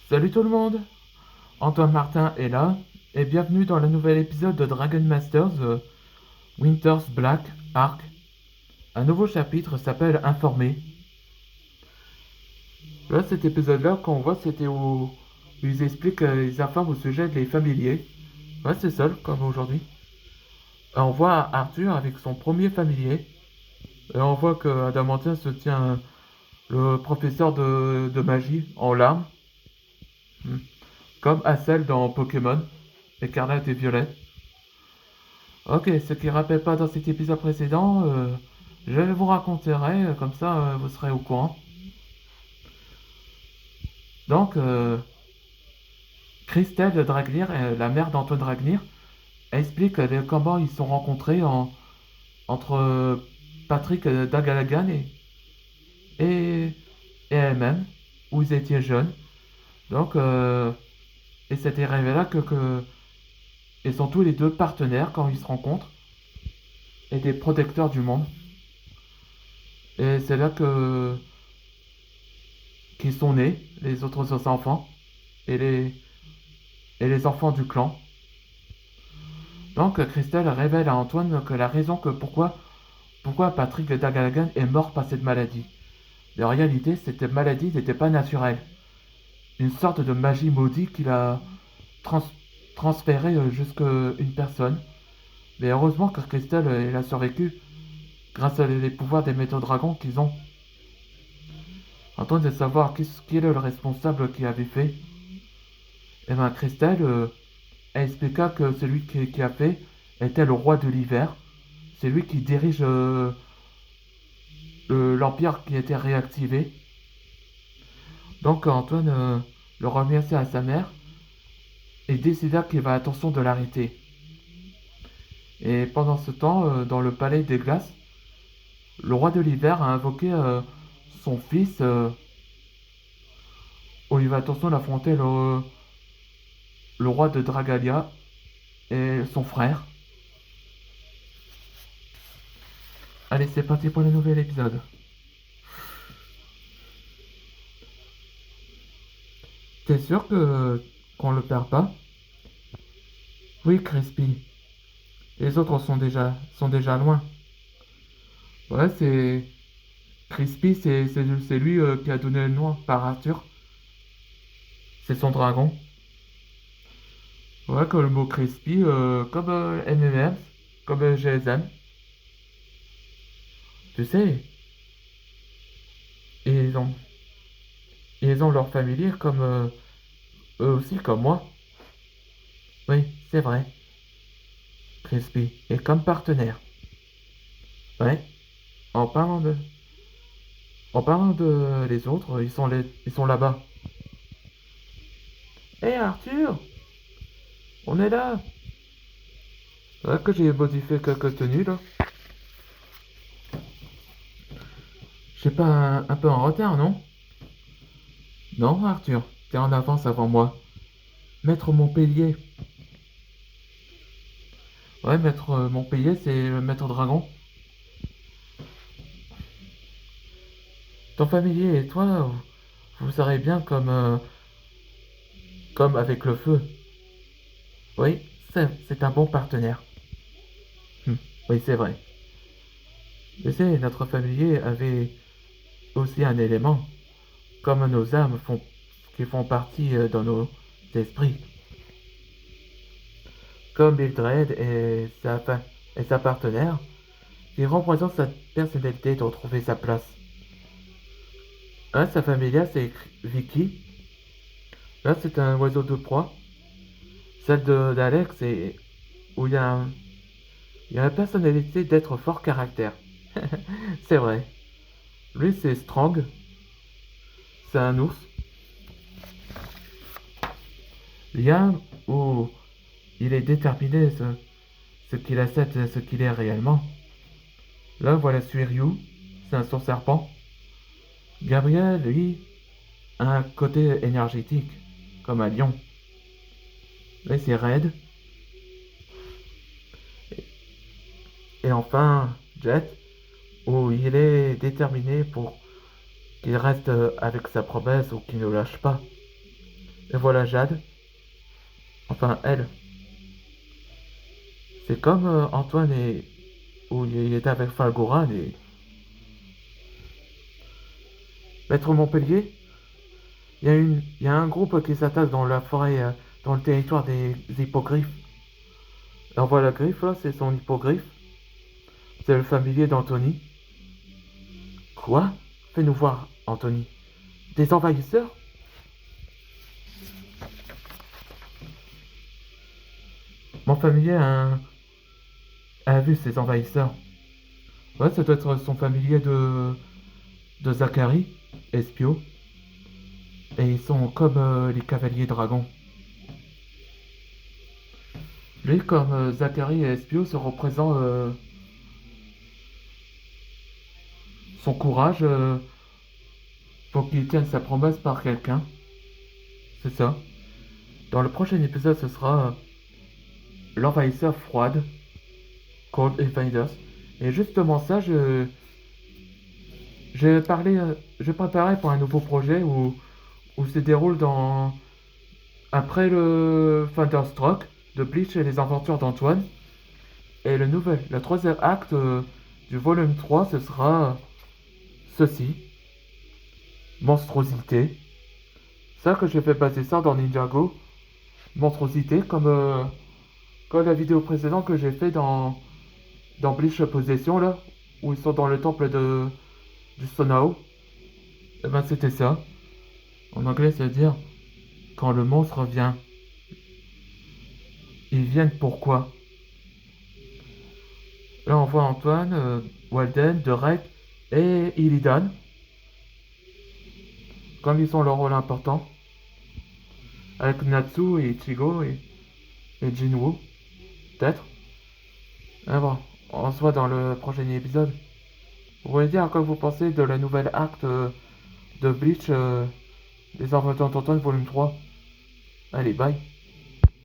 Salut tout le monde, Antoine Martin est là, et bienvenue dans le nouvel épisode de Dragon Masters Winter's Black Ark. Un nouveau chapitre s'appelle Informé. Là, cet épisode-là, qu'on voit, c'était où ils expliquent, ils informent au sujet des familiers. Ouais, c'est seul, comme aujourd'hui. On voit Arthur avec son premier familier, et on voit que Adamantin se tient le professeur de magie en larmes, comme Hassel dans Pokémon, Écarlate et Violette. Ok, ce qui ne rappelle pas dans cet épisode précédent, je vous raconterai, comme ça vous serez au courant. Donc, Christelle de Dragnir, la mère d'Antoine Dragnir, explique comment ils se sont rencontrés entre Patrick Dagalagan et, et elle-même, où ils étaient jeunes. Donc, et c'était révélé que ils sont tous les deux partenaires quand ils se rencontrent et des protecteurs du monde. Et c'est là que qu'ils sont nés, les autres enfants, et les enfants du clan. Donc Christelle révèle à Antoine que la raison pourquoi Patrick Dagalagan est mort par cette maladie. En réalité, cette maladie n'était pas naturelle. Une sorte de magie maudite qu'il a trans transférée jusqu'à une personne. Mais heureusement que Christelle elle a survécu grâce à les pouvoirs des métaux dragons qu'ils ont. Antoine de savoir qui est le responsable qui avait fait. Et bien Christelle elle expliqua que celui qui a fait était le roi de l'hiver. C'est lui qui dirige l'empire qui était réactivé. Donc Antoine le remercia à sa mère et décida qu'il va attention de l'arrêter. Et pendant ce temps, dans le palais des glaces, le roi de l'hiver a invoqué son fils où il va attention d'affronter le roi de Dragalia et son frère. Allez, c'est parti pour le nouvel épisode. T'es sûr que qu'on le perd pas? Oui, Crispy. Les autres sont déjà loin. Ouais, c'est Crispy, c'est lui qui a donné le nom par Arthur. C'est son dragon. Ouais, comme le mot Crispy, comme MMM, comme GSM. Tu sais, et ils ont leur familier comme eux aussi, comme moi. Oui, c'est vrai. Crispy est comme partenaire. Ouais, en parlant de, en parlant de les autres, ils sont là-bas. Hé Arthur, on est là. Ouais, que j'ai modifié quelques tenues là. Je suis pas un peu en retard, non? Non, Arthur, t'es en avance avant moi. Maître Montpellier. Ouais, Maître Montpellier, c'est le Maître Dragon. Ton familier et toi, vous serez bien comme avec le feu. Oui, c'est un bon partenaire. Oui, c'est vrai. Tu sais, notre familier avait aussi un élément, comme nos âmes qui font partie dans nos esprits. Comme Mildred et sa partenaire, qui représente sa personnalité de retrouver sa place. Sa familia, c'est Vicky. Là, c'est un oiseau de proie. Celle d'Alex, c'est où il y a la personnalité d'être fort caractère. C'est vrai. Lui, c'est Strong. C'est un ours. Liam, où il est déterminé ce qu'il accepte, ce qu'il est réellement. Là, voilà Suiryu. C'est un serpent. Gabriel, lui, a un côté énergétique, comme un lion. Là, c'est Red. Et enfin, Jet, où il est déterminé pour qu'il reste avec sa promesse ou qu'il ne lâche pas. Et voilà Jade. Enfin, elle. C'est comme Antoine et... où il était avec Falgoran et... Maître Montpellier, il y a un groupe qui s'attaque dans la forêt, dans le territoire des hippogriffes. Et on voit la griffe là, c'est son hippogriffe. C'est le familier d'Anthony. Quoi? Fais-nous voir, Anthony. Des envahisseurs? Mon familier a vu ces envahisseurs. Ouais, ça doit être son familier de Zachary, Espio. Et ils sont comme les cavaliers dragons. Lui, comme Zachary et Espio, se représente son courage pour qu'il tienne sa promesse par quelqu'un. C'est ça. Dans le prochain épisode, ce sera l'envahisseur froide, Cold Invaders. Et justement ça, je préparais pour un nouveau projet où se déroule après le Thunderstruck de Bleach et les aventures d'Antoine. Et le troisième acte du volume 3, ce sera ceci, monstrosité. Ça que j'ai fait passer ça dans Ninjago, monstrosité, comme la vidéo précédente que j'ai fait dans Bleach Possession là, où ils sont dans le temple du Sonao. Et ben c'était ça. En anglais, ça veut dire quand le monstre vient. Ils viennent pourquoi? Là, on voit Antoine, Walden, Derek et Illidan. Comme ils ont leur rôle important. Avec Natsu et Ichigo et Jinwoo. Peut-être. Ah bon, on se voit dans le prochain épisode. Vous voulez dire quoi vous pensez de la nouvelle acte de Bleach, Les Aventures d'Antoine volume 3? Allez, bye.